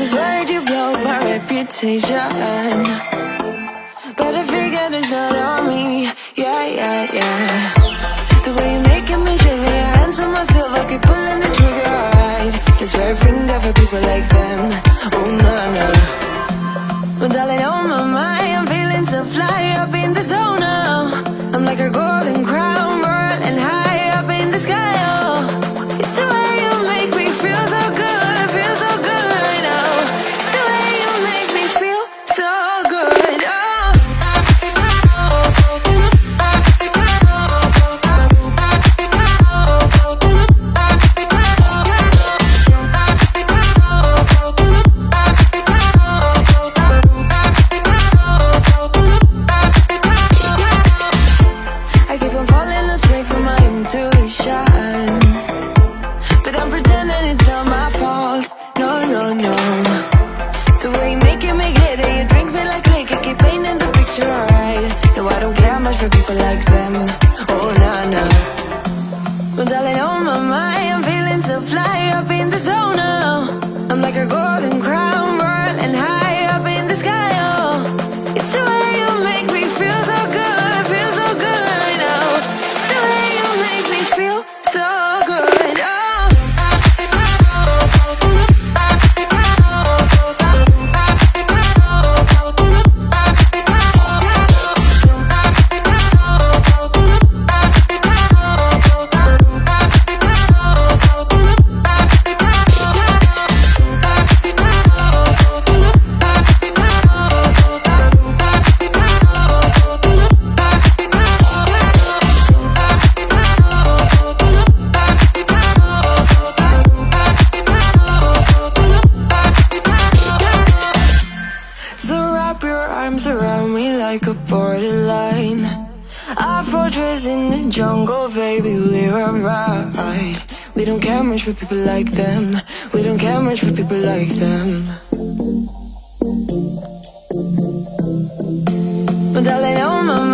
was worried you blow my reputation, but I figured it's not on me. Yeah. The way you're making me shiver, your hands on myself, I keep pulling the trigger, alright. Just wear a finger for people like them. Oh no. Well, darling, on my mind, I'm feeling so fly up in the zone now. I'm like a golden crown, whirling high up in the sky. Oh, it's the way you make me feel so good right now. It's the way you make me feel so good. Oh. I keep on falling astray from my intuition, but I'm pretending it's not my fault. No. The way you make it, you drink me like liquor, I keep painting the picture, alright. No, I don't care much for people like them. Oh, no. Well, darling, on my mind, I'm feeling so fly up in the zone now. I'm like a golden crown, whirling high up in the sky. Oh, it's the way you make me feel so good right now. It's the way you make me feel so good. Oh. So wrap your arms around me like a borderline. Our fortress in the jungle, baby, we're alright. We don't care much for people like them. We don't care much for people like them. But darling, on my